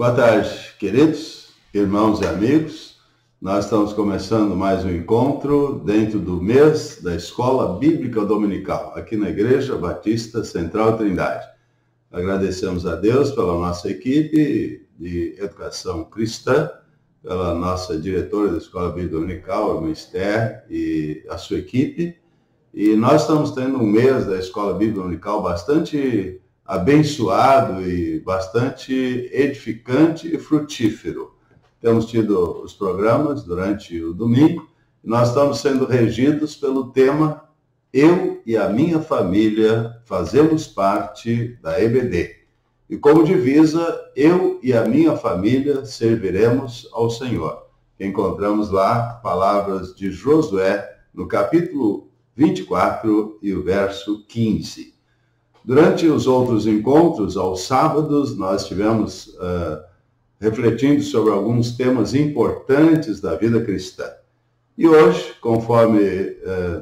Boa tarde, queridos irmãos e amigos. Nós estamos começando mais um encontro dentro do mês da Escola Bíblica Dominical, aqui na Igreja Batista Central Trindade. Agradecemos a Deus pela nossa equipe de educação cristã, pela nossa diretora da Escola Bíblica Dominical, a irmã Esther, e a sua equipe. E nós estamos tendo um mês da Escola Bíblica Dominical bastante abençoado e bastante edificante e frutífero. Temos tido os programas durante o domingo e nós estamos sendo regidos pelo tema Eu e a minha família fazemos parte da EBD. E como divisa, eu e a minha família serviremos ao Senhor. Encontramos lá palavras de Josué no capítulo 24 e o verso 15. Durante os outros encontros, aos sábados, nós estivemos refletindo sobre alguns temas importantes da vida cristã. E hoje, conforme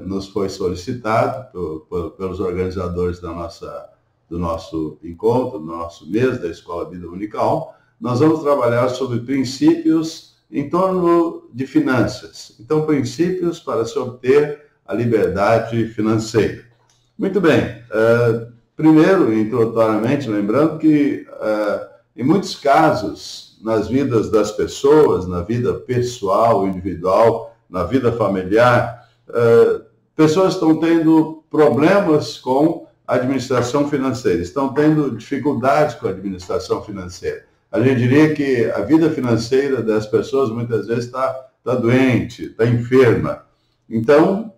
nos foi solicitado pelos organizadores do nosso encontro, do nosso mês da Escola Bíblica Dominical, nós vamos trabalhar sobre princípios em torno de finanças. Então, princípios para se obter a liberdade financeira. Muito bem. Primeiro, introdutoriamente, lembrando que, em muitos casos, nas vidas das pessoas, na vida pessoal, individual, na vida familiar, pessoas estão tendo problemas com a administração financeira, estão tendo dificuldades com a administração financeira. A gente diria que a vida financeira das pessoas muitas vezes está doente, está enferma. Então,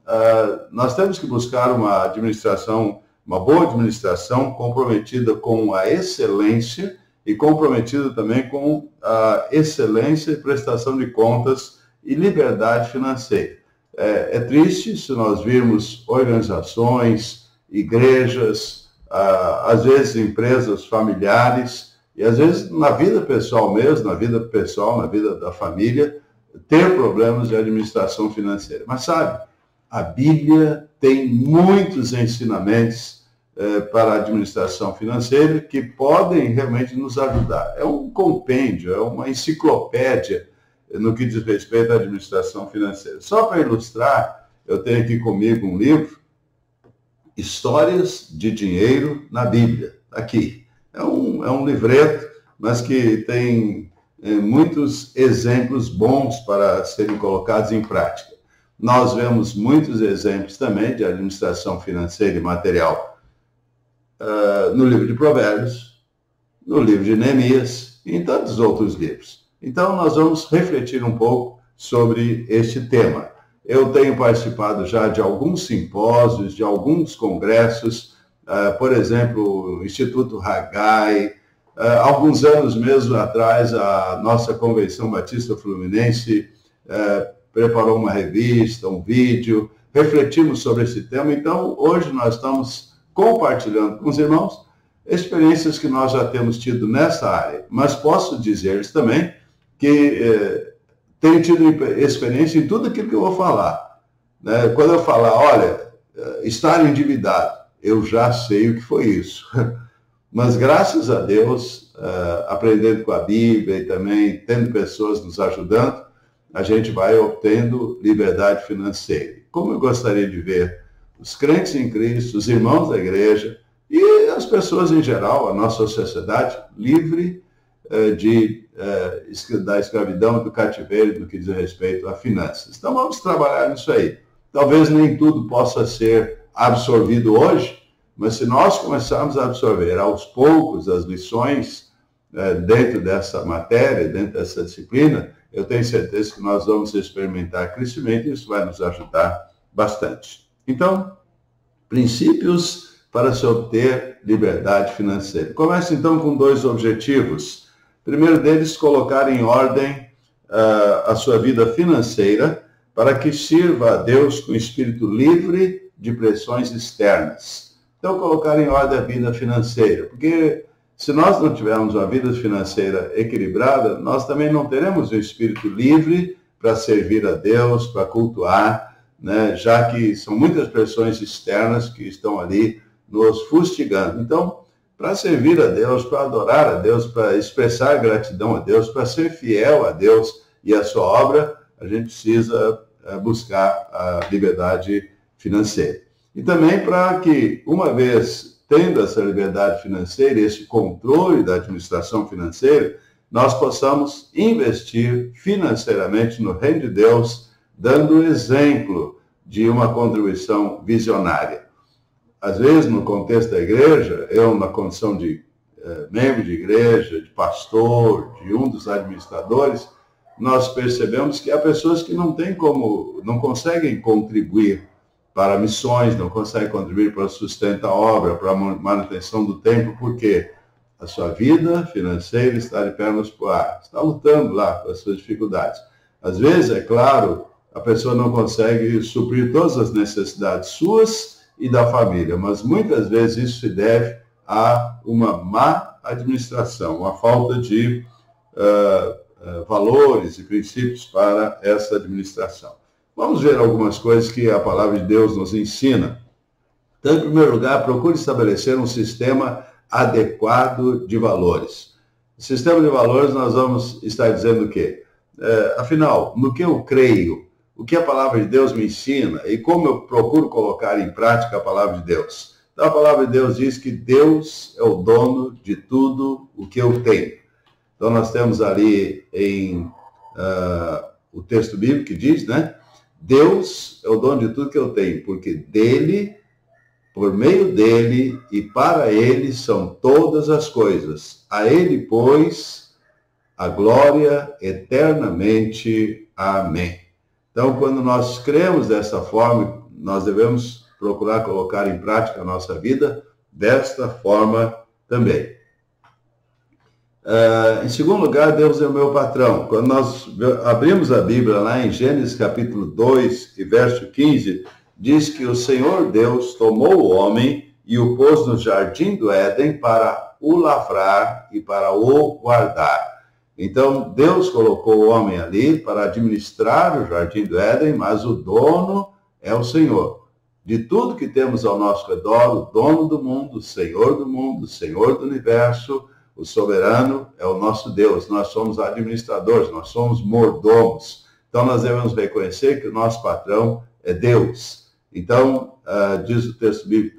nós temos que buscar uma boa administração comprometida com a excelência e comprometida também com a excelência e prestação de contas e liberdade financeira. É triste se nós virmos organizações, igrejas, às vezes empresas familiares, e às vezes na vida pessoal mesmo, na vida da família, ter problemas de administração financeira. Mas sabe, a Bíblia tem muitos ensinamentos para a administração financeira que podem realmente nos ajudar. É um compêndio, é uma enciclopédia no que diz respeito à administração financeira. Só para ilustrar, eu tenho aqui comigo um livro, Histórias de Dinheiro na Bíblia. Aqui. É um livreto, mas que tem muitos exemplos bons para serem colocados em prática. Nós vemos muitos exemplos também de administração financeira e material no livro de Provérbios, no livro de Neemias e em tantos outros livros. Então, nós vamos refletir um pouco sobre este tema. Eu tenho participado já de alguns simpósios, de alguns congressos, por exemplo, o Instituto Haggai. Alguns anos mesmo atrás, a nossa Convenção Batista Fluminense preparou uma revista, um vídeo, refletimos sobre esse tema. Então, hoje nós estamos compartilhando com os irmãos experiências que nós já temos tido nessa área. Mas posso dizer-lhes também que tenho tido experiência em tudo aquilo que eu vou falar. Né? Quando eu falar, olha, estar endividado, eu já sei o que foi isso. Mas graças a Deus, aprendendo com a Bíblia e também tendo pessoas nos ajudando, a gente vai obtendo liberdade financeira. Como eu gostaria de ver os crentes em Cristo, os irmãos da igreja e as pessoas em geral, a nossa sociedade, livre da escravidão, do cativeiro, do que diz respeito a finanças. Então vamos trabalhar nisso aí. Talvez nem tudo possa ser absorvido hoje, mas se nós começarmos a absorver aos poucos as lições dentro dessa matéria, dentro dessa disciplina, eu tenho certeza que nós vamos experimentar crescimento e isso vai nos ajudar bastante. Então, princípios para se obter liberdade financeira. Começa então com dois objetivos. O primeiro deles, colocar em ordem a sua vida financeira para que sirva a Deus com espírito livre de pressões externas. Então, colocar em ordem a vida financeira, porque se nós não tivermos uma vida financeira equilibrada, nós também não teremos o espírito livre para servir a Deus, para cultuar, né? Já que são muitas pressões externas que estão ali nos fustigando. Então, para servir a Deus, para adorar a Deus, para expressar gratidão a Deus, para ser fiel a Deus e a sua obra, a gente precisa buscar a liberdade financeira. E também para que, uma vez tendo essa liberdade financeira, esse controle da administração financeira, nós possamos investir financeiramente no reino de Deus, dando exemplo de uma contribuição visionária. Às vezes, no contexto da igreja, eu, na condição de membro de igreja, de pastor, de um dos administradores, nós percebemos que há pessoas que não conseguem contribuir para missões, não conseguem contribuir para o sustento da obra, para a manutenção do templo, porque a sua vida financeira está de pernas para o ar, está lutando lá com as suas dificuldades. Às vezes, é claro, a pessoa não consegue suprir todas as necessidades suas e da família, mas muitas vezes isso se deve a uma má administração, uma falta de valores e princípios para essa administração. Vamos ver algumas coisas que a palavra de Deus nos ensina. Então, em primeiro lugar, procure estabelecer um sistema adequado de valores. O sistema de valores, nós vamos estar dizendo o quê? Afinal, no que eu creio, o que a palavra de Deus me ensina e como eu procuro colocar em prática a palavra de Deus. Então, a palavra de Deus diz que Deus é o dono de tudo o que eu tenho. Então, nós temos ali o texto bíblico que diz, né? Deus é o dono de tudo que eu tenho, porque dele, por meio dele e para ele são todas as coisas. A ele, pois, a glória eternamente. Amém. Então, quando nós cremos dessa forma, nós devemos procurar colocar em prática a nossa vida desta forma também. Em segundo lugar, Deus é o meu patrão. Quando nós abrimos a Bíblia lá em Gênesis capítulo 2 e verso 15, diz que o Senhor Deus tomou o homem e o pôs no jardim do Éden para o lavrar e para o guardar. Então, Deus colocou o homem ali para administrar o jardim do Éden, mas o dono é o Senhor. De tudo que temos ao nosso redor, o dono do mundo, o Senhor do universo, o soberano é o nosso Deus. Nós somos administradores, nós somos mordomos. Então, nós devemos reconhecer que o nosso patrão é Deus. Então, diz o texto bíblico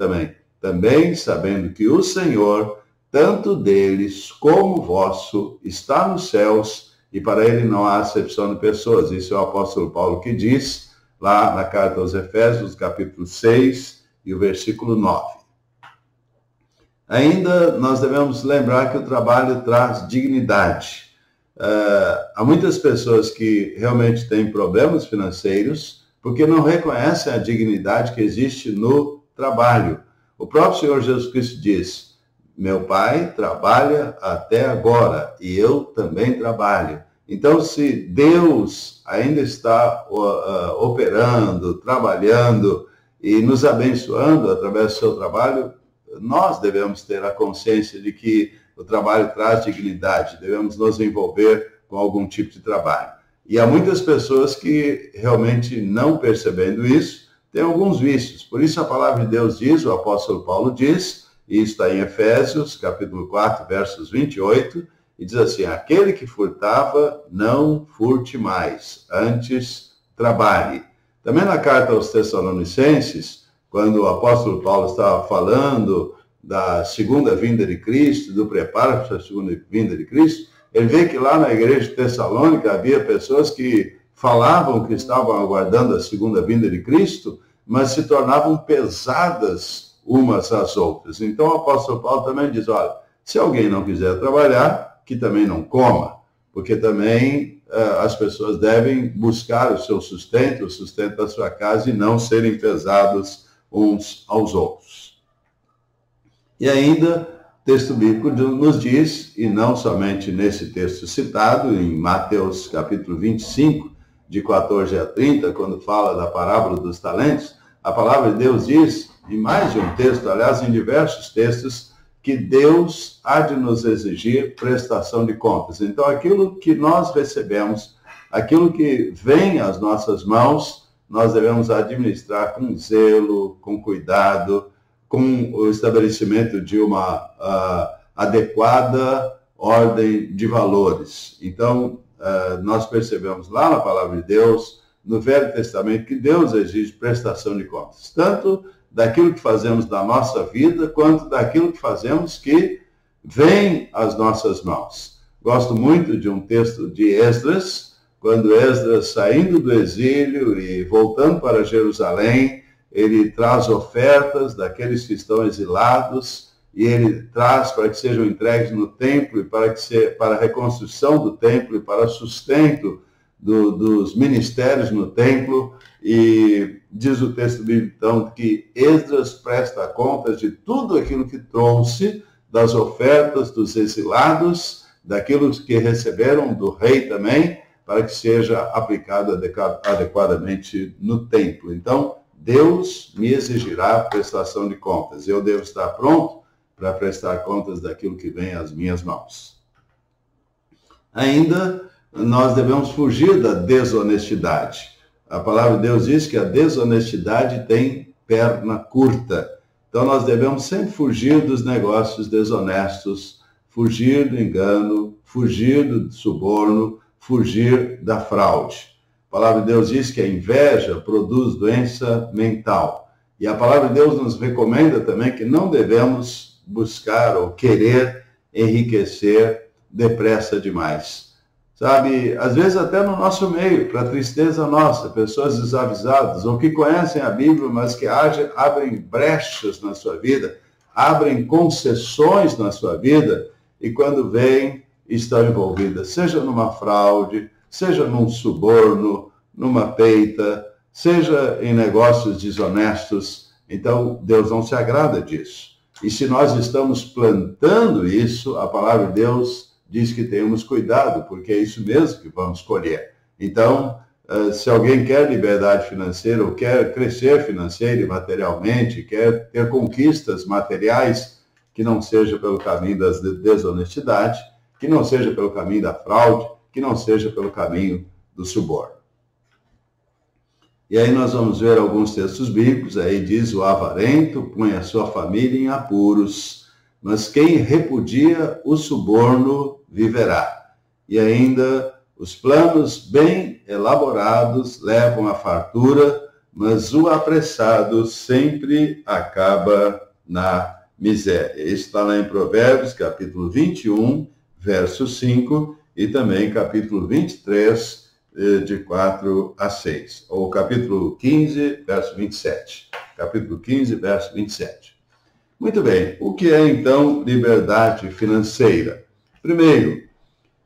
também sabendo que o Senhor, tanto deles como vosso, está nos céus, e para ele não há acepção de pessoas. Isso é o apóstolo Paulo que diz, lá na carta aos Efésios, capítulo 6 e o versículo 9. Ainda nós devemos lembrar que o trabalho traz dignidade. Há muitas pessoas que realmente têm problemas financeiros porque não reconhecem a dignidade que existe no trabalho. O próprio Senhor Jesus Cristo diz: meu pai trabalha até agora e eu também trabalho. Então, se Deus ainda está operando, trabalhando e nos abençoando através do seu trabalho, nós devemos ter a consciência de que o trabalho traz dignidade, devemos nos envolver com algum tipo de trabalho. E há muitas pessoas que realmente não percebendo isso, têm alguns vícios. Por isso a palavra de Deus diz, o apóstolo Paulo diz, e está em Efésios, capítulo 4, versos 28, e diz assim: aquele que furtava, não furte mais, antes trabalhe. Também na carta aos Tessalonicenses, quando o apóstolo Paulo estava falando da segunda vinda de Cristo, do preparo para a segunda vinda de Cristo, ele vê que lá na igreja de Tessalônica havia pessoas que falavam que estavam aguardando a segunda vinda de Cristo, mas se tornavam pesadas umas às outras. Então o apóstolo Paulo também diz: olha, se alguém não quiser trabalhar, que também não coma, porque também as pessoas devem buscar o seu sustento, o sustento da sua casa, e não serem pesados uns aos outros. E ainda, o texto bíblico nos diz, e não somente nesse texto citado, em Mateus capítulo 25, de 14 a 30, quando fala da parábola dos talentos, a palavra de Deus diz, em mais de um texto, aliás, em diversos textos, que Deus há de nos exigir prestação de contas. Então, aquilo que nós recebemos, aquilo que vem às nossas mãos, nós devemos administrar com zelo, com cuidado, com o estabelecimento de uma adequada ordem de valores. Então, nós percebemos lá na Palavra de Deus, no Velho Testamento, que Deus exige prestação de contas, tanto daquilo que fazemos da nossa vida, quanto daquilo que fazemos que vem às nossas mãos. Gosto muito de um texto de Esdras, quando Esdras, saindo do exílio e voltando para Jerusalém, ele traz ofertas daqueles que estão exilados, e ele traz para que sejam entregues no templo, e para a reconstrução do templo, e para sustento dos ministérios no templo. E diz o texto bíblico, então, que Esdras presta contas de tudo aquilo que trouxe, das ofertas dos exilados, daquilo que receberam do rei também, para que seja aplicado adequadamente no templo. Então, Deus me exigirá prestação de contas. Eu devo estar pronto para prestar contas daquilo que vem às minhas mãos. Ainda, nós devemos fugir da desonestidade. A palavra de Deus diz que a desonestidade tem perna curta. Então, nós devemos sempre fugir dos negócios desonestos, fugir do engano, fugir do suborno, fugir da fraude. A palavra de Deus diz que a inveja produz doença mental. E a palavra de Deus nos recomenda também que não devemos buscar ou querer enriquecer depressa demais. Sabe, às vezes até no nosso meio, para tristeza nossa, pessoas desavisadas, ou que conhecem a Bíblia, mas que abrem brechas na sua vida, abrem concessões na sua vida, e quando vêm, estão envolvidas, seja numa fraude, seja num suborno, numa peita, seja em negócios desonestos. Então, Deus não se agrada disso. E se nós estamos plantando isso, a palavra de Deus diz que tenhamos cuidado, porque é isso mesmo que vamos colher. Então, se alguém quer liberdade financeira, ou quer crescer financeira e materialmente, quer ter conquistas materiais, que não seja pelo caminho da desonestidade, que não seja pelo caminho da fraude, que não seja pelo caminho do suborno. E aí nós vamos ver alguns textos bíblicos. Aí diz: o avarento põe a sua família em apuros, mas quem repudia o suborno viverá. E ainda, os planos bem elaborados levam à fartura, mas o apressado sempre acaba na miséria. Isso está lá em Provérbios, capítulo 21, verso 5, e também capítulo 23, de 4 a 6. Ou capítulo 15, verso 27. Capítulo 15, verso 27. Muito bem, o que é então liberdade financeira? Primeiro,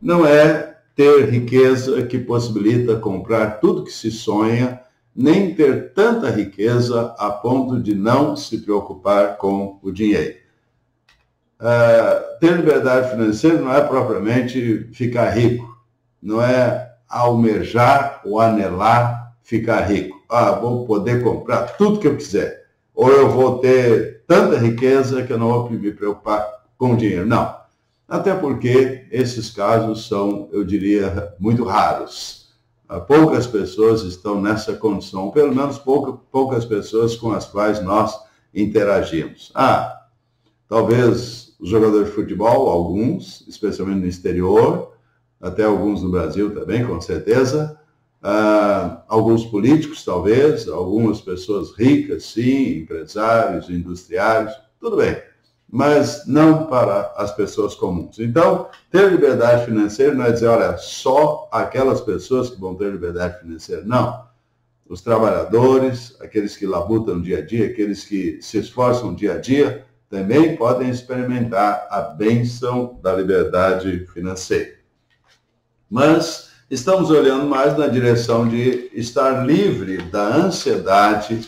não é ter riqueza que possibilita comprar tudo que se sonha, nem ter tanta riqueza a ponto de não se preocupar com o dinheiro. Ter liberdade financeira não é propriamente ficar rico, não é almejar ou anelar ficar rico. Vou poder comprar tudo que eu quiser, ou eu vou ter tanta riqueza que eu não vou me preocupar com o dinheiro. Não, até porque esses casos são, eu diria, muito raros. Poucas pessoas estão nessa condição, pelo menos poucas pessoas com as quais nós interagimos. Talvez os jogadores de futebol, alguns, especialmente no exterior, até alguns no Brasil também, com certeza, alguns políticos, talvez, algumas pessoas ricas, sim, empresários, industriários, tudo bem, mas não para as pessoas comuns. Então, ter liberdade financeira não é dizer, olha, só aquelas pessoas que vão ter liberdade financeira. Não. Os trabalhadores, aqueles que labutam dia a dia, aqueles que se esforçam dia a dia, também podem experimentar a bênção da liberdade financeira. Mas estamos olhando mais na direção de estar livre da ansiedade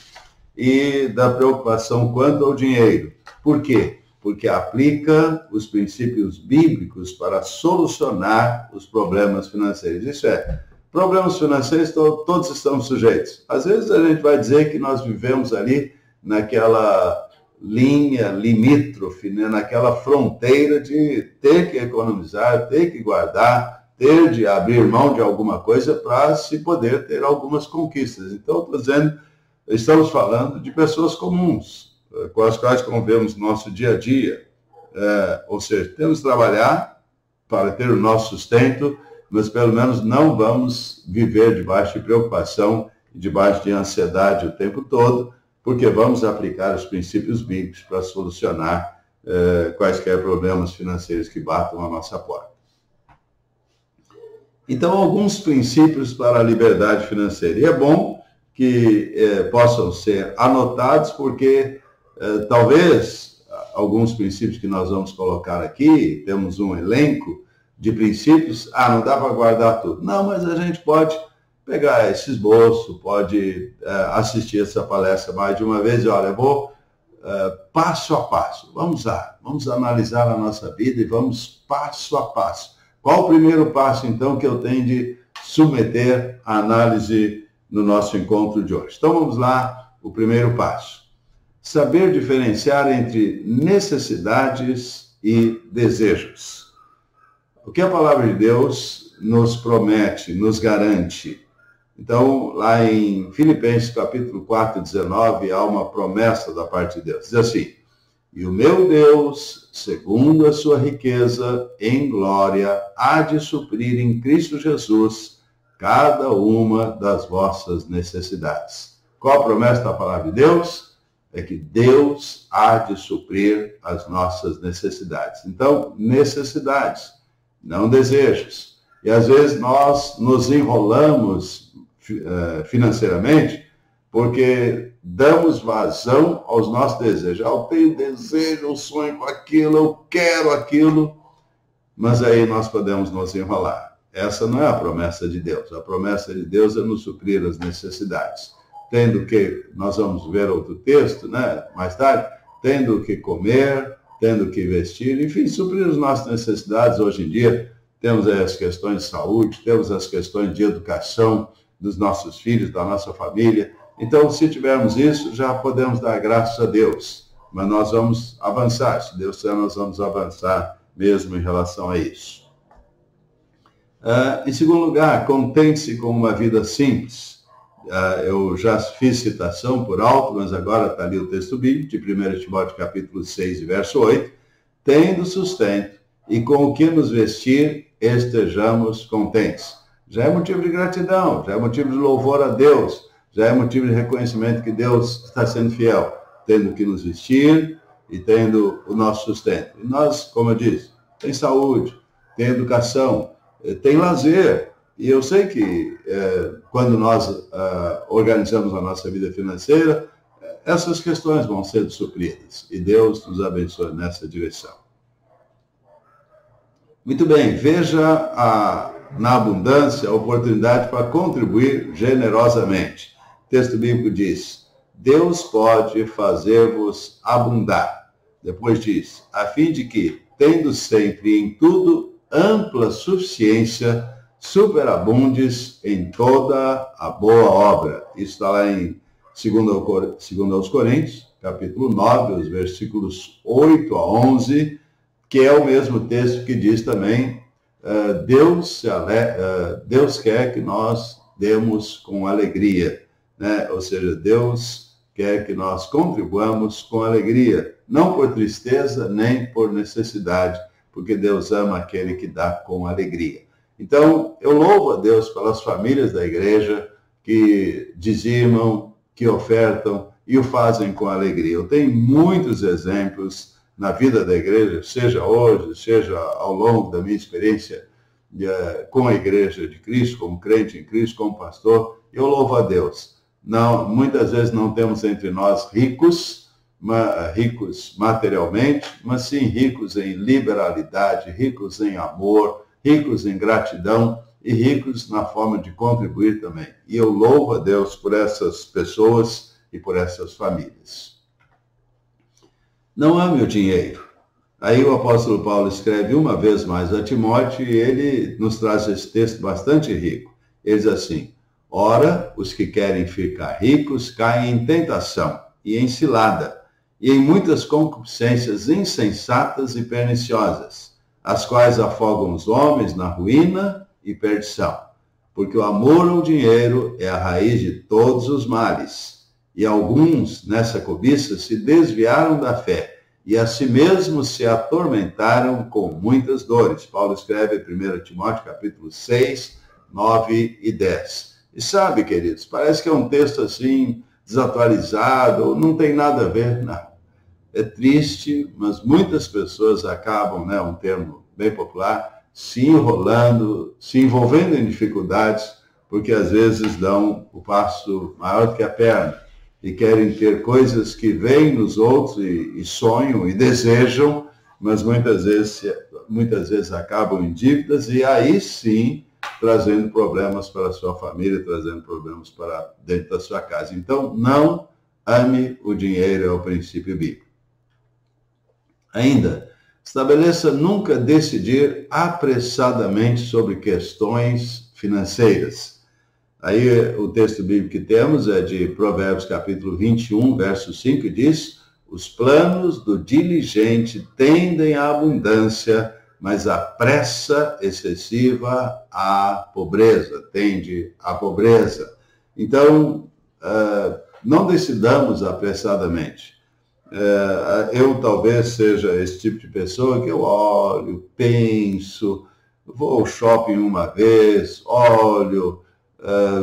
e da preocupação quanto ao dinheiro. Por quê? Porque aplica os princípios bíblicos para solucionar os problemas financeiros. Isso é, problemas financeiros todos estamos sujeitos. Às vezes a gente vai dizer que nós vivemos ali naquela linha limítrofe, né? Naquela fronteira de ter que economizar, ter que guardar, ter de abrir mão de alguma coisa para se poder ter algumas conquistas. Então, estou dizendo, estamos falando de pessoas comuns, com as quais convivemos no nosso dia a dia. Ou seja, temos que trabalhar para ter o nosso sustento, mas pelo menos não vamos viver debaixo de preocupação e debaixo de ansiedade o tempo todo, porque vamos aplicar os princípios bíblicos para solucionar quaisquer problemas financeiros que batam à nossa porta. Então, alguns princípios para a liberdade financeira. E é bom que possam ser anotados, porque talvez alguns princípios que nós vamos colocar aqui, temos um elenco de princípios, não dá para guardar tudo. Não, mas a gente pode pegar esse esboço, pode assistir essa palestra mais de uma vez e, olha, eu vou passo a passo. Vamos lá, vamos analisar a nossa vida e vamos passo a passo. Qual o primeiro passo, então, que eu tenho de submeter à análise no nosso encontro de hoje? Então, vamos lá, o primeiro passo. Saber diferenciar entre necessidades e desejos. O que a palavra de Deus nos promete, nos garante? Então, lá em Filipenses capítulo 4, 19, há uma promessa da parte de Deus. Diz assim: e o meu Deus, segundo a sua riqueza em glória, há de suprir em Cristo Jesus cada uma das vossas necessidades. Qual a promessa da palavra de Deus? É que Deus há de suprir as nossas necessidades. Então, necessidades, não desejos. E às vezes nós nos enrolamos financeiramente porque damos vazão aos nossos desejos. Eu tenho desejo, eu sonho com aquilo, eu quero aquilo, mas aí nós podemos nos enrolar. Essa não é a promessa de Deus. A promessa de Deus é nos suprir as necessidades. Tendo que, nós vamos ver outro texto, né, mais tarde, tendo que comer, tendo que vestir, enfim, suprir as nossas necessidades hoje em dia. Temos aí as questões de saúde, temos as questões de educação dos nossos filhos, da nossa família. Então, se tivermos isso, já podemos dar graças a Deus. Mas nós vamos avançar. Se Deus quiser, nós vamos avançar mesmo em relação a isso. Em segundo lugar, contente-se com uma vida simples. Eu já fiz citação por alto, mas agora está ali o texto bíblico, de 1 Timóteo capítulo 6, verso 8. Tendo sustento e com o que nos vestir, estejamos contentes. Já é motivo de gratidão, já é motivo de louvor a Deus, já é motivo de reconhecimento que Deus está sendo fiel, tendo que nos vestir e tendo o nosso sustento. E nós, como eu disse, tem saúde, tem educação, tem lazer. E eu sei que quando nós organizamos a nossa vida financeira, essas questões vão ser supridas. E Deus nos abençoe nessa direção. Muito bem, veja na abundância a oportunidade para contribuir generosamente. O texto bíblico diz: Deus pode fazer-vos abundar. Depois diz: a fim de que, tendo sempre em tudo ampla suficiência, superabundes em toda a boa obra. Isso está lá em 2 aos Coríntios, capítulo 9, os versículos 8 a 11, que é o mesmo texto que diz também, Deus quer que nós demos com alegria, né? Ou seja, Deus quer que nós contribuamos com alegria, não por tristeza nem por necessidade, porque Deus ama aquele que dá com alegria. Então, eu louvo a Deus pelas famílias da igreja que dizimam, que ofertam e o fazem com alegria. Eu tenho muitos exemplos na vida da igreja, seja hoje, seja ao longo da minha experiência com a igreja de Cristo, como crente em Cristo, como pastor. Eu louvo a Deus. Não, muitas vezes não temos entre nós ricos materialmente, mas sim ricos em liberalidade, ricos em amor, ricos em gratidão e ricos na forma de contribuir também. E eu louvo a Deus por essas pessoas e por essas famílias. Não ame o dinheiro. Aí o apóstolo Paulo escreve uma vez mais a Timóteo e ele nos traz esse texto bastante rico. Ele diz assim: ora, os que querem ficar ricos caem em tentação e em cilada, e em muitas concupiscências insensatas e perniciosas, as quais afogam os homens na ruína e perdição. Porque o amor ao dinheiro é a raiz de todos os males, E alguns, nessa cobiça, se desviaram da fé e a si mesmos se atormentaram com muitas dores. Paulo escreve em 1 Timóteo, capítulo 6, 9 e 10. E sabe, queridos, parece que é um texto assim, desatualizado, não tem nada a ver, não. É triste, mas muitas pessoas acabam, né, um termo bem popular, se enrolando, se envolvendo em dificuldades, porque às vezes dão o passo maior do que a perna e querem ter coisas que veem nos outros e sonham e desejam, mas muitas vezes acabam em dívidas e aí sim trazendo problemas para a sua família, trazendo problemas para dentro da sua casa. Então, não ame o dinheiro, é o princípio bíblico. Ainda, estabeleça nunca decidir apressadamente sobre questões financeiras. Aí o texto bíblico que temos é de Provérbios capítulo 21, verso 5, e diz: os planos do diligente tendem à abundância, mas a pressa excessiva à pobreza, tende à pobreza. Então, não decidamos apressadamente. Eu talvez seja esse tipo de pessoa que eu olho, penso, vou ao shopping uma vez, olho,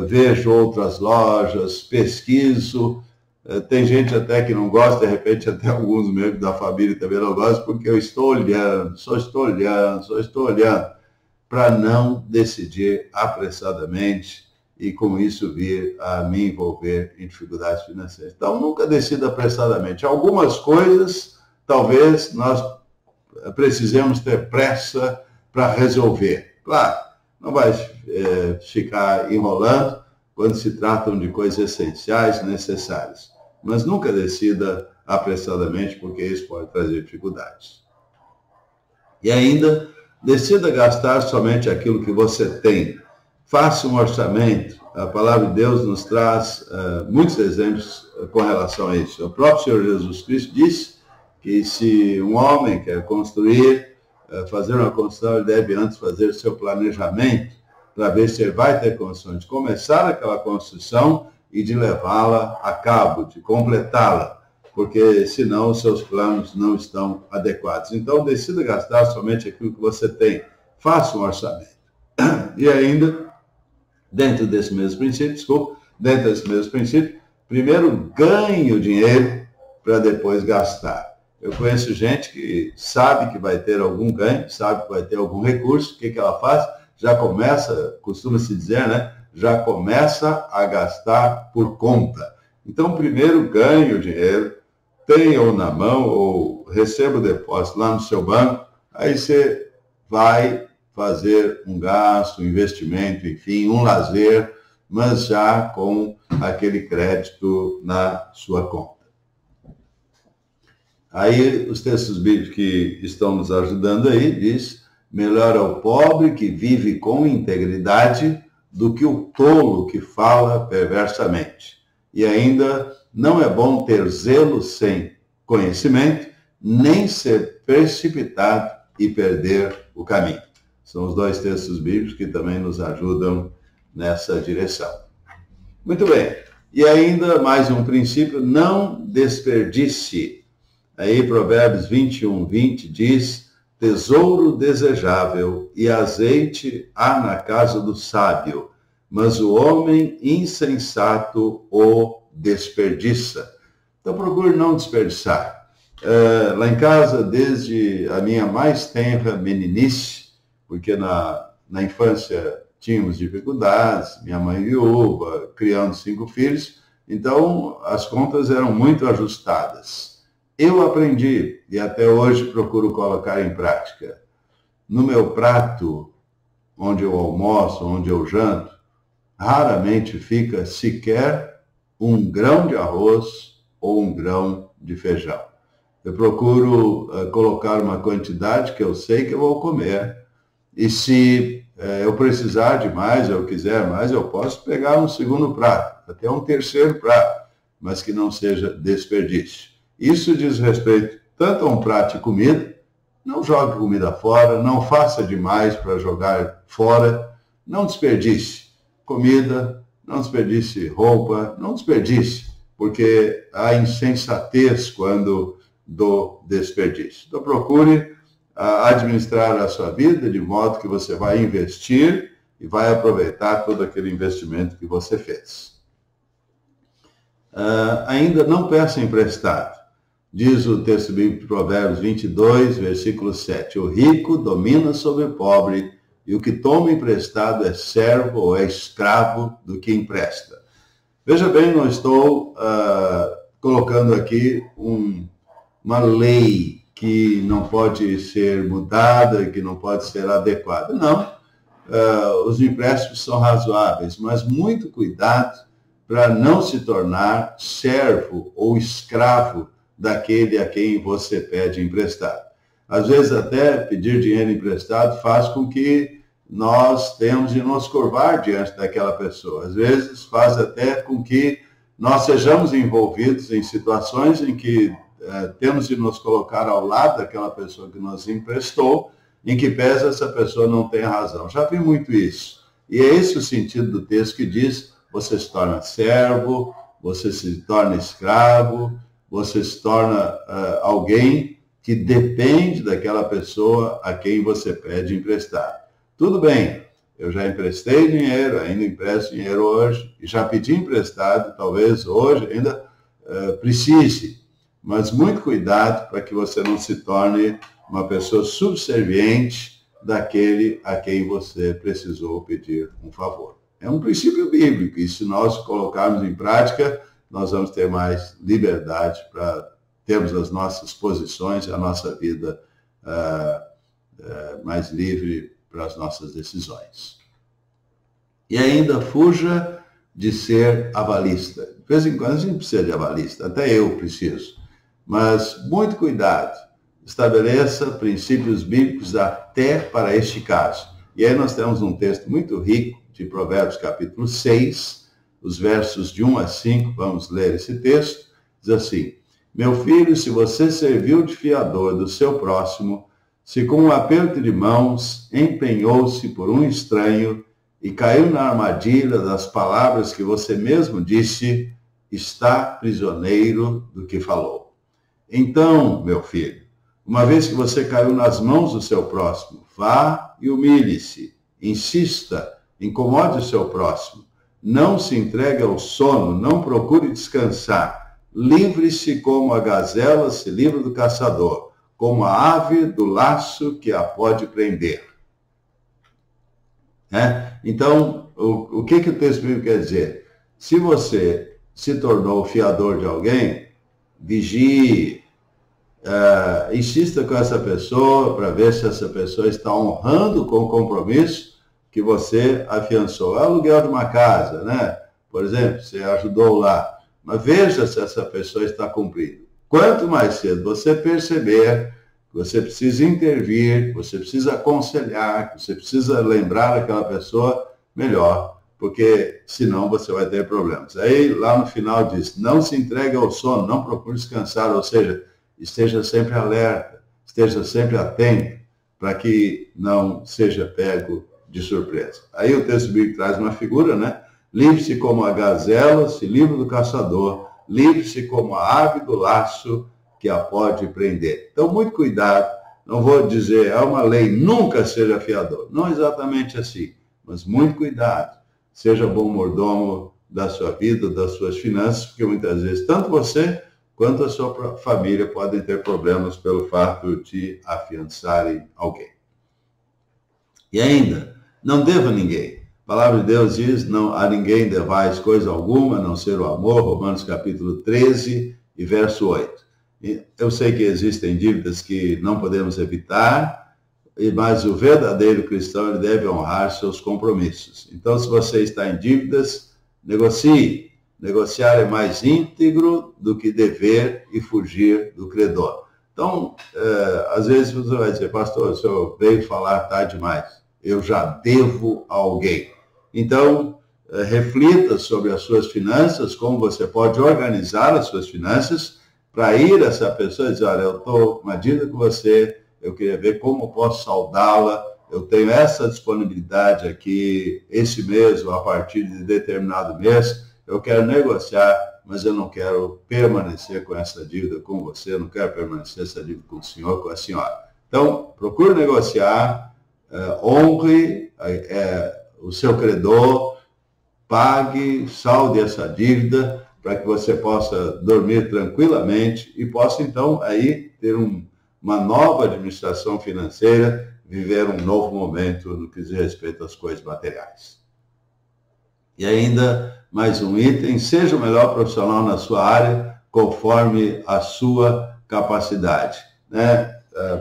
vejo outras lojas, pesquiso. Tem gente até que não gosta, de repente até alguns membros da família também não gostam, porque eu estou olhando, só estou olhando, para não decidir apressadamente e com isso vir a me envolver em dificuldades financeiras. Então, nunca decida apressadamente. Algumas coisas, talvez, nós precisemos ter pressa para resolver. Claro, não vai ficar enrolando quando se tratam de coisas essenciais, necessárias. Mas nunca decida apressadamente, porque isso pode trazer dificuldades. E ainda, decida gastar somente aquilo que você tem. Faça um orçamento. A palavra de Deus nos traz muitos exemplos com relação a isso. O próprio Senhor Jesus Cristo disse que se um homem quer construir, fazer uma construção, ele deve antes fazer seu planejamento para ver se ele vai ter condições de começar aquela construção e de levá-la a cabo, de completá-la, porque senão os seus planos não estão adequados. Então, decida gastar somente aquilo que você tem. Faça um orçamento. E ainda, dentro desse mesmo princípio, primeiro ganhe o dinheiro para depois gastar. Eu conheço gente que sabe que vai ter algum ganho, sabe que vai ter algum recurso, o que ela faz? Já começa, costuma-se dizer, né? Já começa a gastar por conta. Então, primeiro ganhe o dinheiro, tenha-o na mão ou receba o depósito lá no seu banco, aí você vai fazer um gasto, um investimento, enfim, um lazer, mas já com aquele crédito na sua conta. Aí, os textos bíblicos que estão nos ajudando aí, diz: melhor é o pobre que vive com integridade do que o tolo que fala perversamente. E ainda, não é bom ter zelo sem conhecimento, nem ser precipitado e perder o caminho. São os dois textos bíblicos que também nos ajudam nessa direção. Muito bem. E ainda mais um princípio: não desperdice. Aí Provérbios 21, 20 diz: tesouro desejável e azeite há na casa do sábio, mas o homem insensato o desperdiça. Então procure não desperdiçar. Lá em casa, desde a minha mais tenra meninice, porque na infância tínhamos dificuldades, minha mãe viúva, criando 5 filhos, então as contas eram muito ajustadas. Eu aprendi, e até hoje procuro colocar em prática, no meu prato, onde eu almoço, onde eu janto, raramente fica sequer um grão de arroz ou um grão de feijão. Eu procuro colocar uma quantidade que eu sei que eu vou comer, e se eu precisar de mais, eu quiser mais, eu posso pegar um segundo prato, até um terceiro prato, mas que não seja desperdício. Isso diz respeito tanto a um prato de comida, não jogue comida fora, não faça demais para jogar fora, não desperdice comida, não desperdice roupa, não desperdice. porque há insensatez quando do desperdício. Então procure administrar a sua vida de modo que você vai investir e vai aproveitar todo aquele investimento que você fez. Ainda não peça emprestado. Diz o texto bíblico de Provérbios 22, versículo 7. O rico domina sobre o pobre, e o que toma emprestado é servo ou é escravo do que empresta. Veja bem, não estou colocando aqui uma lei que não pode ser mudada e que não pode ser adequada. Não, os empréstimos são razoáveis, mas muito cuidado para não se tornar servo ou escravo daquele a quem você pede emprestado. Às vezes até pedir dinheiro emprestado faz com que nós tenhamos de nos curvar diante daquela pessoa. Às vezes faz até com que nós sejamos envolvidos em situações em que temos de nos colocar ao lado daquela pessoa que nos emprestou, em que pese essa pessoa não tenha razão. Já vi muito isso. E é esse o sentido do texto que diz: você se torna servo, você se torna escravo, você se torna alguém que depende daquela pessoa a quem você pede emprestado. Tudo bem, eu já emprestei dinheiro, ainda empresto dinheiro hoje, e já pedi emprestado, talvez hoje ainda precise, mas muito cuidado para que você não se torne uma pessoa subserviente daquele a quem você precisou pedir um favor. É um princípio bíblico, e se nós colocarmos em prática, nós vamos ter mais liberdade para termos as nossas posições, a nossa vida mais livre para as nossas decisões. E ainda fuja de ser avalista. De vez em quando a gente precisa de avalista, até eu preciso. Mas muito cuidado, estabeleça princípios bíblicos até para este caso. E aí nós temos um texto muito rico de Provérbios capítulo 6, os versos de 1 a 5, vamos ler esse texto, diz assim: meu filho, se você serviu de fiador do seu próximo, se com um aperto de mãos empenhou-se por um estranho e caiu na armadilha das palavras que você mesmo disse, está prisioneiro do que falou. Então, meu filho, uma vez que você caiu nas mãos do seu próximo, vá e humilhe-se, insista, incomode o seu próximo, não se entregue ao sono, não procure descansar, livre-se como a gazela se livra do caçador, como a ave do laço que a pode prender. Então, o que o texto bíblico quer dizer? Se você se tornou fiador de alguém, vigie, insista com essa pessoa para ver se essa pessoa está honrando com o compromisso que você afiançou. É aluguel de uma casa, né? Por exemplo, você ajudou lá, mas veja se essa pessoa está cumprindo. Quanto mais cedo você perceber que você precisa intervir, você precisa aconselhar, você precisa lembrar aquela pessoa, melhor, porque senão você vai ter problemas. Aí lá no final diz: não se entregue ao sono, não procure descansar, ou seja, esteja sempre alerta, esteja sempre atento para que não seja pego de surpresa. Aí o texto bíblico traz uma figura, né? Livre-se como a gazela, se livra do caçador, livre-se como a ave do laço que a pode prender. Então, muito cuidado, não vou dizer, é uma lei, nunca seja fiador. Não exatamente assim, mas muito cuidado. Seja bom mordomo da sua vida, das suas finanças, porque muitas vezes tanto você quanto a sua família podem ter problemas pelo fato de afiançarem alguém. E ainda, não deva a ninguém. A palavra de Deus diz: não a ninguém devais coisa alguma, a não ser o amor, Romanos capítulo 13 e verso 8. Eu sei que existem dívidas que não podemos evitar, mas o verdadeiro cristão ele deve honrar seus compromissos. Então, se você está em dívidas, negocie. Negociar é mais íntegro do que dever e fugir do credor. Então, às vezes você vai dizer: pastor, o senhor veio falar tarde demais. Eu já devo a alguém. Então, reflita sobre as suas finanças, como você pode organizar as suas finanças para ir a essa pessoa e dizer: olha, eu estou com uma dívida com você, eu queria ver como eu posso saldá-la, eu tenho essa disponibilidade aqui, esse mês ou a partir de determinado mês, eu quero negociar mas eu não quero permanecer com essa dívida com você, não quero permanecer essa dívida com o senhor, com a senhora. Então, procure negociar, honre o seu credor, pague, salde essa dívida, para que você possa dormir tranquilamente e possa, então, aí ter uma nova administração financeira, viver um novo momento no que diz respeito às coisas materiais. E ainda, mais um item, seja o melhor profissional na sua área, conforme a sua capacidade.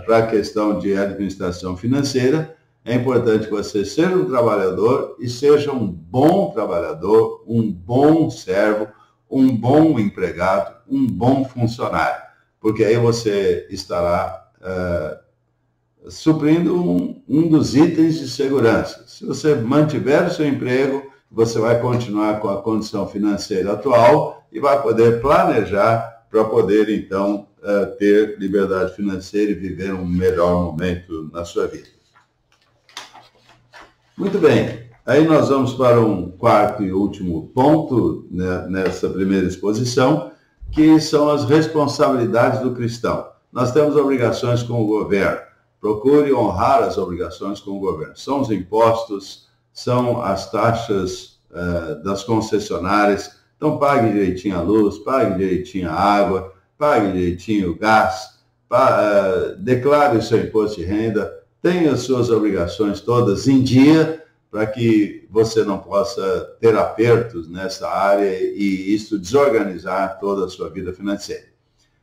Para a questão de administração financeira, é importante que você seja um trabalhador e seja um bom trabalhador, um bom servo, um bom empregado, um bom funcionário, porque aí você estará suprindo um dos itens de segurança. Se você mantiver o seu emprego, você vai continuar com a condição financeira atual e vai poder planejar para poder, então, ter liberdade financeira e viver um melhor momento na sua vida. Muito bem. Aí nós vamos para um quarto e último ponto, né, nessa primeira exposição, que são as responsabilidades do cristão. Nós temos obrigações com o governo. Procure honrar as obrigações com o governo. São os impostos, são as taxas das concessionárias. Então pague direitinho a luz, pague direitinho a água, pague direitinho o gás, declare o seu imposto de renda, tenha as suas obrigações todas em dia, para que você não possa ter apertos nessa área e isso desorganizar toda a sua vida financeira.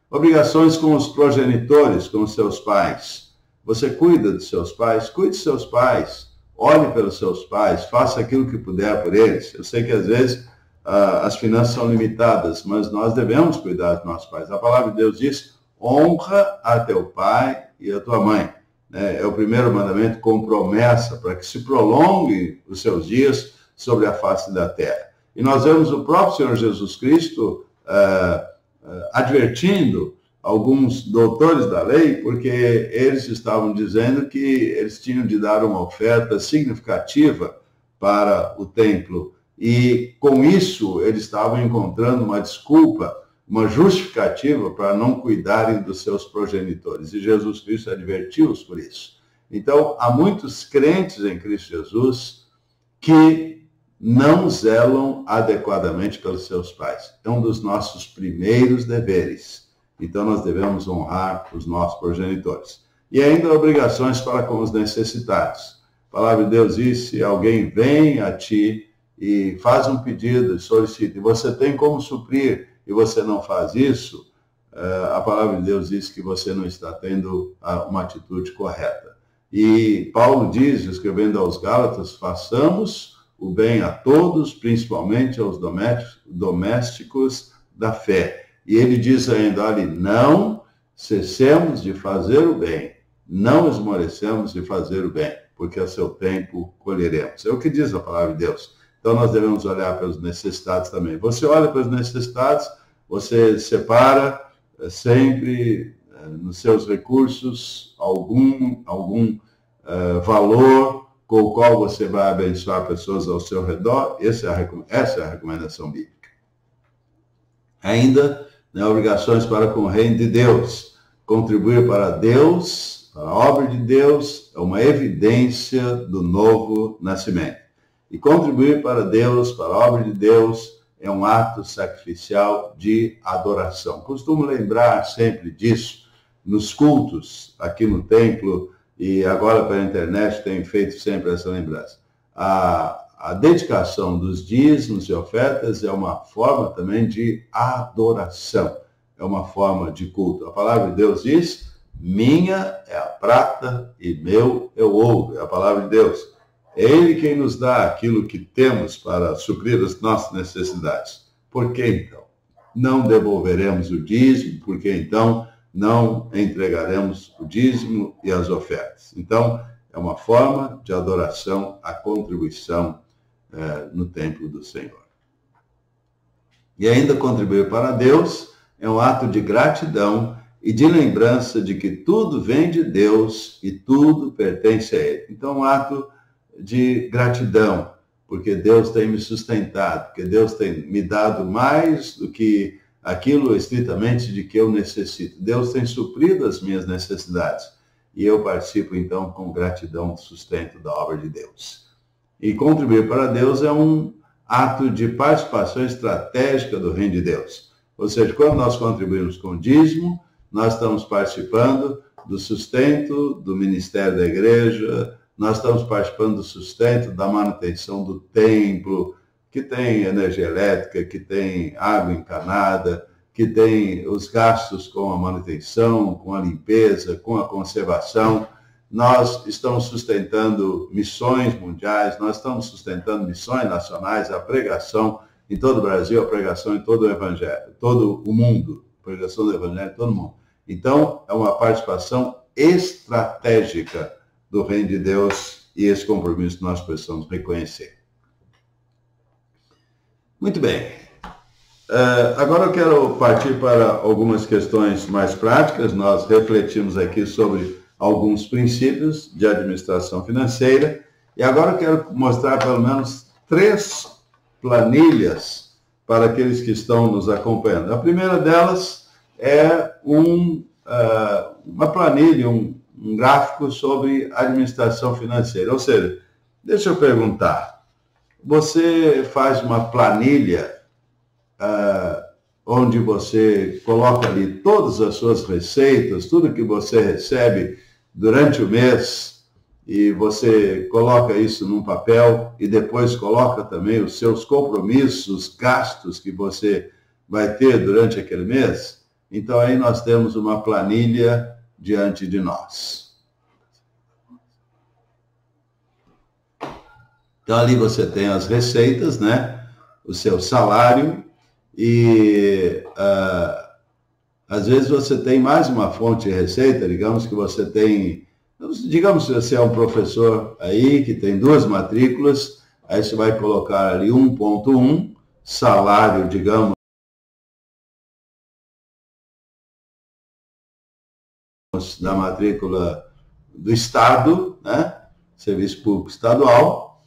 Obrigações com os progenitores, com os seus pais. Você cuida dos seus pais? Cuide dos seus pais. Olhe pelos seus pais, faça aquilo que puder por eles. Eu sei que às vezes as finanças são limitadas, mas nós devemos cuidar dos nossos pais. A palavra de Deus diz, honra a teu pai e a tua mãe. É o primeiro mandamento com promessa para que se prolongue os seus dias sobre a face da terra. E nós vemos o próprio Senhor Jesus Cristo advertindo alguns doutores da lei, porque eles estavam dizendo que eles tinham de dar uma oferta significativa para o templo. E com isso eles estavam encontrando uma desculpa, uma justificativa para não cuidarem dos seus progenitores. E Jesus Cristo advertiu-os por isso. Então, há muitos crentes em Cristo Jesus que não zelam adequadamente pelos seus pais. É um dos nossos primeiros deveres. Então, nós devemos honrar os nossos progenitores. E ainda obrigações para com os necessitados. A palavra de Deus diz, se alguém vem a ti e faz um pedido, solicita, e você tem como suprir, e você não faz isso, a palavra de Deus diz que você não está tendo uma atitude correta. E Paulo diz, escrevendo aos Gálatas, façamos o bem a todos, principalmente aos domésticos da fé. E ele diz ainda, olha, não cessemos de fazer o bem, não esmorecemos de fazer o bem, porque a seu tempo colheremos. É o que diz a palavra de Deus. Então, nós devemos olhar para os necessitados também. Você olha para os necessitados, você separa sempre nos seus recursos algum valor com o qual você vai abençoar pessoas ao seu redor. Essa é a recomendação bíblica. Ainda, obrigações para com o reino de Deus. Contribuir para Deus, para a obra de Deus, é uma evidência do novo nascimento. E contribuir para Deus, para a obra de Deus, é um ato sacrificial de adoração. Costumo lembrar sempre disso nos cultos aqui no templo e agora pela internet tenho feito sempre essa lembrança. A dedicação dos dízimos e ofertas é uma forma também de adoração, é uma forma de culto. A palavra de Deus diz, minha é a prata e meu é o ouro, é a palavra de Deus. É Ele quem nos dá aquilo que temos para suprir as nossas necessidades. Por que, então, não devolveremos o dízimo? Por que, então, não entregaremos o dízimo e as ofertas? Então, é uma forma de adoração, a contribuição no templo do Senhor. E ainda contribuir para Deus é um ato de gratidão e de lembrança de que tudo vem de Deus e tudo pertence a Ele. Então, um ato de gratidão porque Deus tem me sustentado, porque Deus tem me dado mais do que aquilo estritamente de que eu necessito. Deus tem suprido as minhas necessidades. E eu participo, então, com gratidão do sustento da obra de Deus. E contribuir para Deus é um ato de participação estratégica do reino de Deus. Ou seja, quando nós contribuímos com o dízimo, nós estamos participando do sustento do ministério da igreja, nós estamos participando do sustento da manutenção do templo, que tem energia elétrica, que tem água encanada, que tem os gastos com a manutenção, com a limpeza, com a conservação. Nós estamos sustentando missões mundiais, nós estamos sustentando missões nacionais, a pregação em todo o Brasil, a pregação em todo o Evangelho, todo o mundo, a pregação do Evangelho em todo o mundo. Então, é uma participação estratégica do reino de Deus e esse compromisso nós precisamos reconhecer. Muito bem. Agora eu quero partir para algumas questões mais práticas. Nós refletimos aqui sobre alguns princípios de administração financeira e agora eu quero mostrar pelo menos 3 planilhas para aqueles que estão nos acompanhando. A primeira delas é uma planilha, um gráfico sobre administração financeira. Ou seja, deixa eu perguntar, você faz uma planilha onde você coloca ali todas as suas receitas, tudo que você recebe durante o mês, e você coloca isso num papel e depois coloca também os seus compromissos, os gastos que você vai ter durante aquele mês? Então aí nós temos uma planilha diante de nós. Então ali você tem as receitas, né? O seu salário e às vezes você tem mais uma fonte de receita, digamos que você tem, digamos que você é um professor aí que tem 2 matrículas, aí você vai colocar ali 1.1, salário, digamos, da matrícula do Estado, né? Serviço Público Estadual.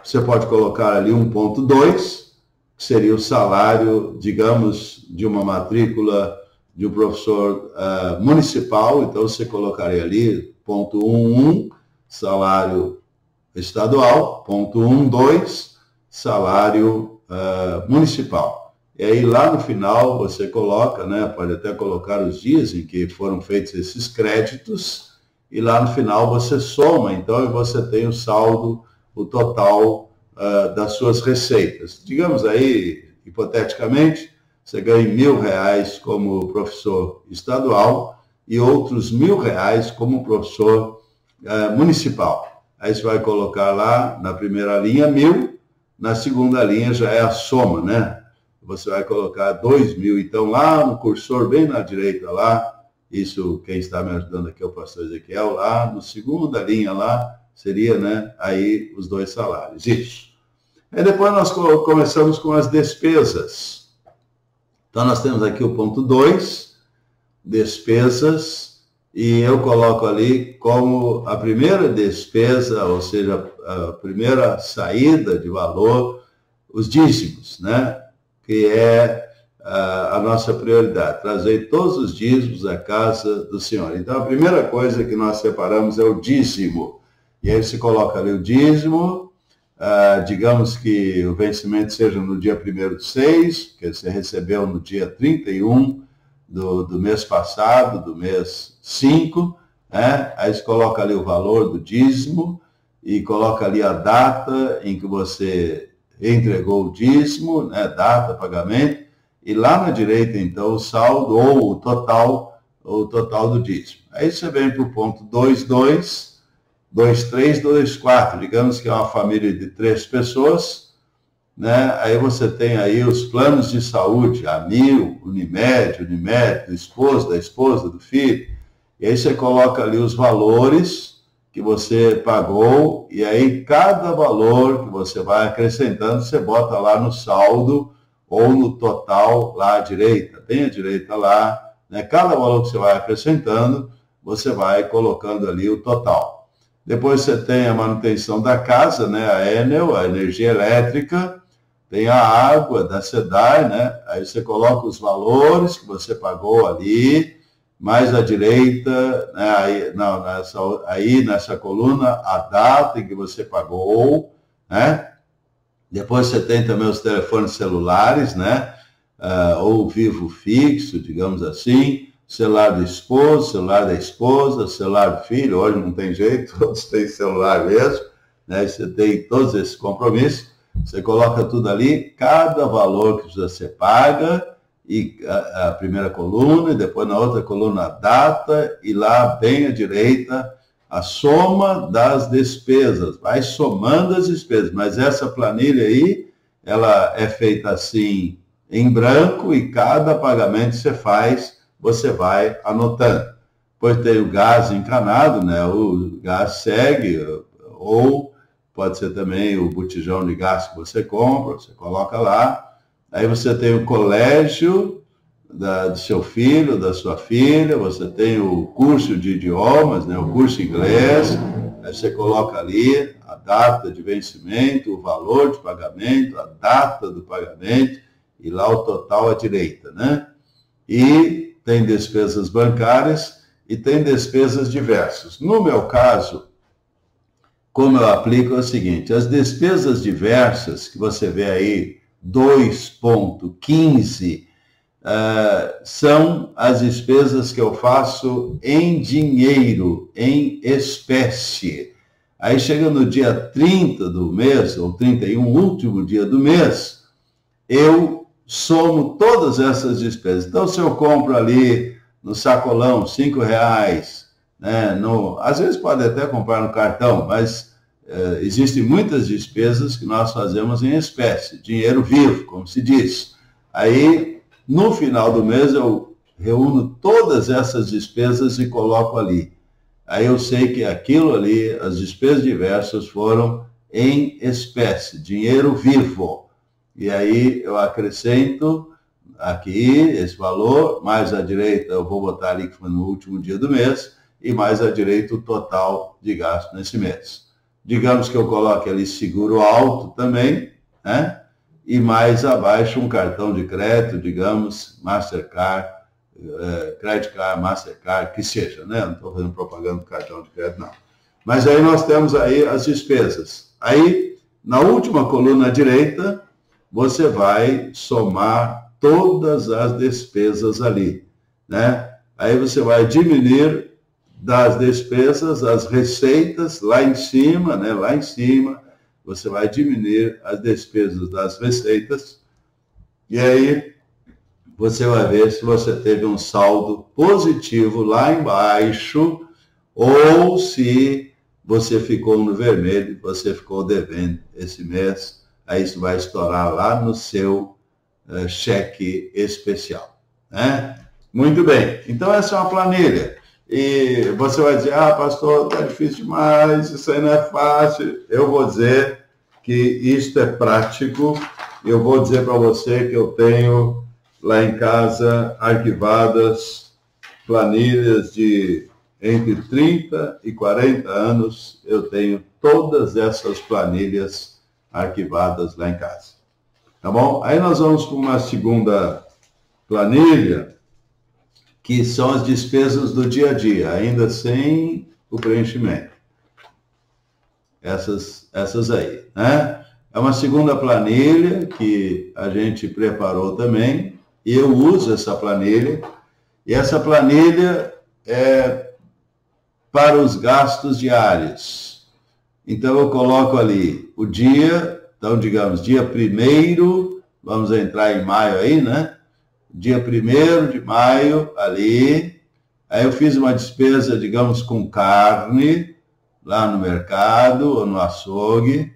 Você pode colocar ali 1.2, que seria o salário, digamos, de uma matrícula de um professor municipal. Então você colocaria ali 0.11, salário estadual, 0.12, salário municipal. E aí lá no final você coloca, né, pode até colocar os dias em que foram feitos esses créditos, e lá no final você soma, então, e você tem o saldo, o total das suas receitas. Digamos aí, hipoteticamente, você ganha R$1.000 como professor estadual e outros R$1.000 como professor municipal. Aí você vai colocar lá na primeira linha 1.000, na segunda linha já é a soma, né? Você vai colocar 2.000, então lá no cursor, bem na direita lá, isso quem está me ajudando aqui é o pastor Ezequiel, lá no segunda linha lá, seria, né, aí os 2 salários, isso. Aí depois nós começamos com as despesas. Então nós temos aqui o ponto 2, despesas, e eu coloco ali como a primeira despesa, ou seja, a primeira saída de valor, os dízimos, né? Que é a nossa prioridade, trazer todos os dízimos à casa do Senhor. Então, a primeira coisa que nós separamos é o dízimo. E aí você coloca ali o dízimo, digamos que o vencimento seja no dia 1º/6, que você recebeu no dia 31 do mês passado, do mês 5, né? Aí você coloca ali o valor do dízimo e coloca ali a data em que você entregou o dízimo, né, data, pagamento, e lá na direita, então, o saldo ou o total do dízimo. Aí você vem para o ponto 2.2, 2.3, 2.4, digamos que é uma família de 3 pessoas, né? Aí você tem aí os planos de saúde, a Amil, Unimed, do esposo, da esposa, do filho, e aí você coloca ali os valores que você pagou, e aí cada valor que você vai acrescentando, você bota lá no saldo ou no total lá à direita, bem à direita lá, né? Cada valor que você vai acrescentando, você vai colocando ali o total. Depois você tem a manutenção da casa, né? A Enel, a energia elétrica, tem a água da SEDAI, né? Aí você coloca os valores que você pagou ali, mais à direita, né? Aí nessa coluna, a data em que você pagou, né? Depois você tem também os telefones celulares, né? Ou vivo fixo, digamos assim, celular do esposo, celular da esposa, celular do filho, hoje não tem jeito, todos têm celular mesmo, né? Você tem todos esses compromissos, você coloca tudo ali, cada valor que você paga, e a primeira coluna, e depois na outra coluna a data, e lá bem à direita a soma das despesas, vai somando as despesas, mas essa planilha aí, ela é feita assim, em branco, e cada pagamento que você faz, você vai anotando. Depois tem o gás encanado, né? O gás segue, ou pode ser também o botijão de gás que você compra, você coloca lá. Aí você tem o colégio do seu filho, da sua filha, você tem o curso de idiomas, né? O curso inglês, aí você coloca ali a data de vencimento, o valor de pagamento, a data do pagamento, e lá o total à direita, né? E tem despesas bancárias e tem despesas diversas. No meu caso, como eu aplico é o seguinte, as despesas diversas, que você vê aí, 2,15, são as despesas que eu faço em dinheiro, em espécie. Aí chega no dia 30 do mês, ou 31, último dia do mês, eu somo todas essas despesas. Então, se eu compro ali no sacolão R$5, né, às vezes pode até comprar no cartão, mas existem muitas despesas que nós fazemos em espécie, dinheiro vivo, como se diz. Aí, no final do mês, eu reúno todas essas despesas e coloco ali. Aí eu sei que aquilo ali, as despesas diversas foram em espécie, dinheiro vivo. E aí eu acrescento aqui esse valor, mais à direita eu vou botar ali que foi no último dia do mês, e mais à direita o total de gasto nesse mês. Digamos que eu coloque ali seguro alto também, né? E mais abaixo um cartão de crédito, digamos, Mastercard, Credit Card, Mastercard, que seja, né? Não estou fazendo propaganda do cartão de crédito, não. Mas aí nós temos aí as despesas. Aí, na última coluna à direita, você vai somar todas as despesas ali, né? Aí você vai diminuir das despesas as receitas lá em cima, né? Lá em cima, você vai diminuir as despesas das receitas, e aí você vai ver se você teve um saldo positivo lá embaixo, ou se você ficou no vermelho, você ficou devendo esse mês. Aí isso vai estourar lá no seu cheque especial, né? Muito bem, então essa é uma planilha. E você vai dizer, pastor, está difícil demais, isso aí não é fácil. Eu vou dizer que isto é prático. Eu vou dizer para você que eu tenho lá em casa arquivadas planilhas de entre 30 e 40 anos. Eu tenho todas essas planilhas arquivadas lá em casa. Tá bom? Aí nós vamos para uma segunda planilha, que são as despesas do dia a dia, ainda sem o preenchimento. Essas aí, né? É uma segunda planilha que a gente preparou também, e eu uso essa planilha, e essa planilha é para os gastos diários. Então eu coloco ali o dia, então digamos, dia 1º, vamos entrar em maio aí, né? Dia 1º de maio, ali, aí eu fiz uma despesa, digamos, com carne, lá no mercado ou no açougue,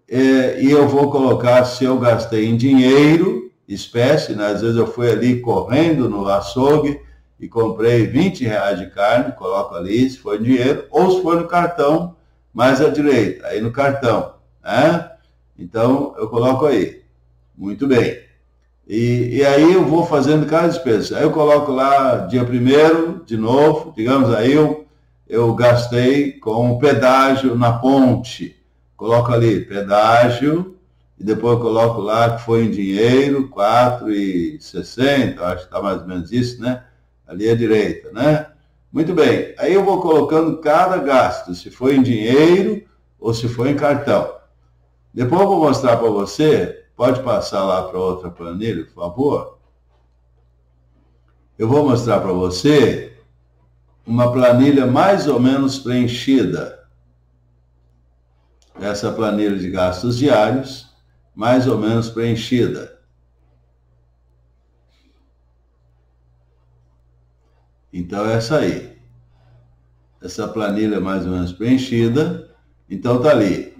e eu vou colocar se eu gastei em dinheiro, espécie, né? Às vezes eu fui ali correndo no açougue e comprei R$20 de carne, coloco ali se foi dinheiro, ou se foi no cartão, mais à direita, aí no cartão, né? Então eu coloco aí, muito bem. E aí eu vou fazendo cada despesa. Aí eu coloco lá dia 1º, de novo, digamos aí, eu eu gastei com pedágio na ponte. Coloco ali pedágio e depois eu coloco lá que foi em dinheiro, R$ 4,60, acho que está mais ou menos isso, né? Ali à direita, né? Muito bem, aí eu vou colocando cada gasto, se foi em dinheiro ou se foi em cartão. Depois eu vou mostrar para você, pode passar lá para outra planilha, por favor. Eu vou mostrar para você uma planilha mais ou menos preenchida. Essa planilha de gastos diários, mais ou menos preenchida. Então, essa aí. Essa planilha mais ou menos preenchida. Então, tá ali.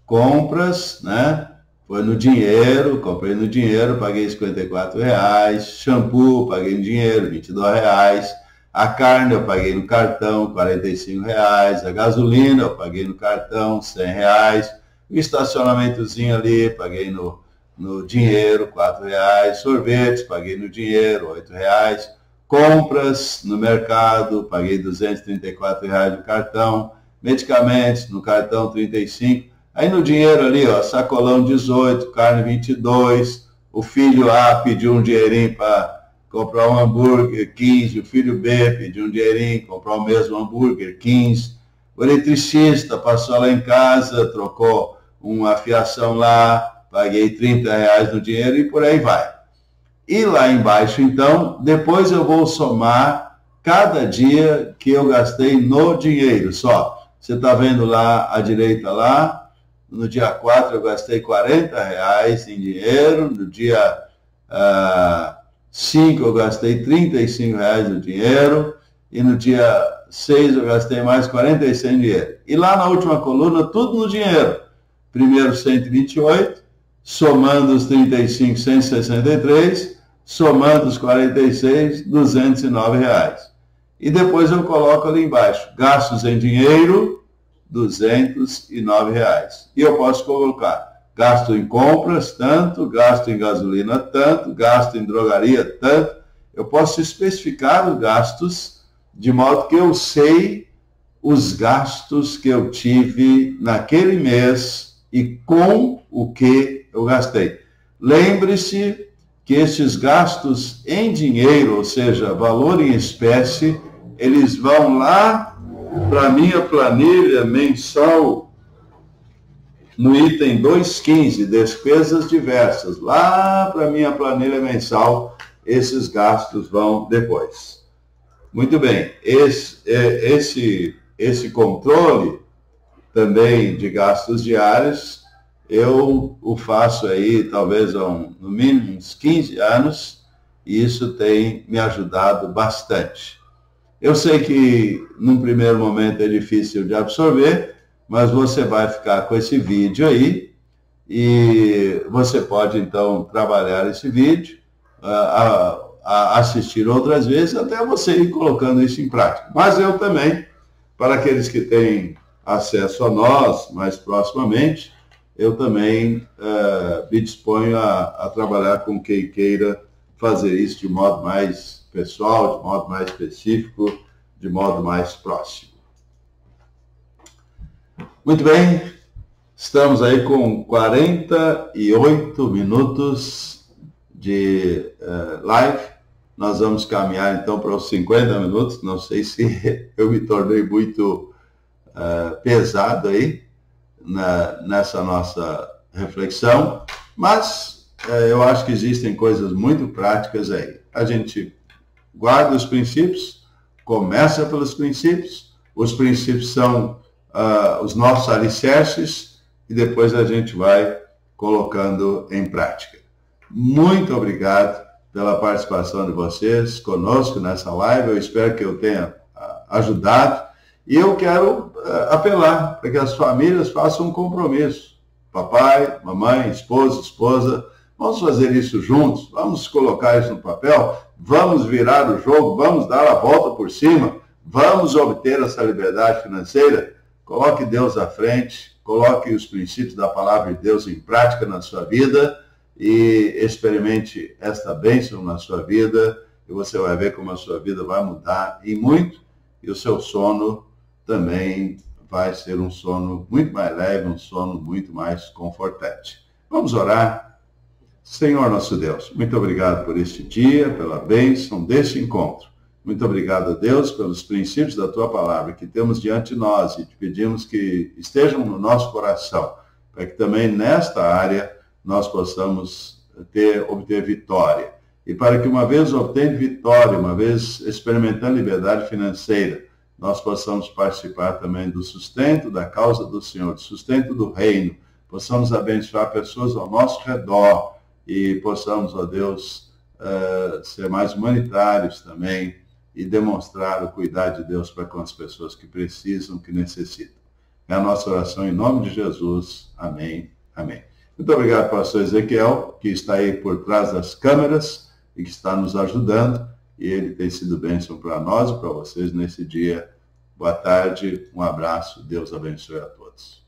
Compras, né? Foi no dinheiro, comprei no dinheiro, paguei R$54. Shampoo, paguei no dinheiro, R$22. A carne eu paguei no cartão, R$45. A gasolina eu paguei no cartão, R$100. O estacionamentozinho ali, paguei no dinheiro, R$4. Sorvetes, paguei no dinheiro, R$8. Compras no mercado, paguei R$234 no cartão. Medicamentos no cartão, R$35. Aí no dinheiro ali, ó, sacolão 18, carne 22. O filho A pediu um dinheirinho para comprar um hambúrguer, 15. O filho B pediu um dinheirinho, comprar o mesmo hambúrguer, 15. O eletricista passou lá em casa, trocou uma fiação lá, paguei R$30 no dinheiro e por aí vai. E lá embaixo, então, depois eu vou somar cada dia que eu gastei no dinheiro só. Você está vendo lá à direita lá, no dia 4 eu gastei R$40 em dinheiro, no dia 5 eu gastei R$35 no dinheiro, e no dia 6 eu gastei mais R$46 em dinheiro. E lá na última coluna, tudo no dinheiro. Primeiro 128, somando os 35, 163, somando os 46, R$209. E depois eu coloco ali embaixo, gastos em dinheiro, R$209. E eu posso colocar gasto em compras, tanto, gasto em gasolina, tanto, gasto em drogaria, tanto. Eu posso especificar os gastos de modo que eu sei os gastos que eu tive naquele mês e com o que eu gastei. Lembre-se que esses gastos em dinheiro, ou seja, valor em espécie, eles vão lá para a minha planilha mensal, no item 2.15, despesas diversas. Lá para a minha planilha mensal, esses gastos vão depois. Muito bem, esse controle também de gastos diários, eu o faço aí talvez há no mínimo uns 15 anos, e isso tem me ajudado bastante. Eu sei que num primeiro momento é difícil de absorver, mas você vai ficar com esse vídeo aí e você pode então trabalhar esse vídeo, assistir outras vezes, até você ir colocando isso em prática. Mas eu também, para aqueles que têm acesso a nós mais proximamente, eu também me disponho a trabalhar com quem queira fazer isso de modo mais pessoal, de modo mais específico, de modo mais próximo. Muito bem, estamos aí com 48 minutos de live. Nós vamos caminhar então para os 50 minutos. Não sei se eu me tornei muito pesado aí nessa nossa reflexão, mas eu acho que existem coisas muito práticas aí. A gente guarda os princípios, começa pelos princípios, os princípios são os nossos alicerces e depois a gente vai colocando em prática. Muito obrigado pela participação de vocês conosco nessa live, eu espero que eu tenha ajudado e eu quero apelar para que as famílias façam um compromisso. Papai, mamãe, esposa, vamos fazer isso juntos, vamos colocar isso no papel, vamos virar o jogo, vamos dar a volta por cima, vamos obter essa liberdade financeira. Coloque Deus à frente, coloque os princípios da palavra de Deus em prática na sua vida e experimente esta bênção na sua vida e você vai ver como a sua vida vai mudar e muito, e o seu sono também vai ser um sono muito mais leve, um sono muito mais confortante. Vamos orar. Senhor nosso Deus, muito obrigado por este dia, pela bênção deste encontro. Muito obrigado a Deus pelos princípios da Tua palavra que temos diante de nós e te pedimos que estejam no nosso coração, para que também nesta área nós possamos obter vitória. E para que uma vez obtendo vitória, uma vez experimentando liberdade financeira, nós possamos participar também do sustento da causa do Senhor, do sustento do reino, possamos abençoar pessoas ao nosso redor e possamos, ó Deus, ser mais humanitários também e demonstrar o cuidado de Deus para com as pessoas que precisam, que necessitam. É a nossa oração em nome de Jesus. Amém. Amém. Muito obrigado, pastor Ezequiel, que está aí por trás das câmeras e que está nos ajudando. E ele tem sido bênção para nós e para vocês nesse dia. Boa tarde, um abraço, Deus abençoe a todos.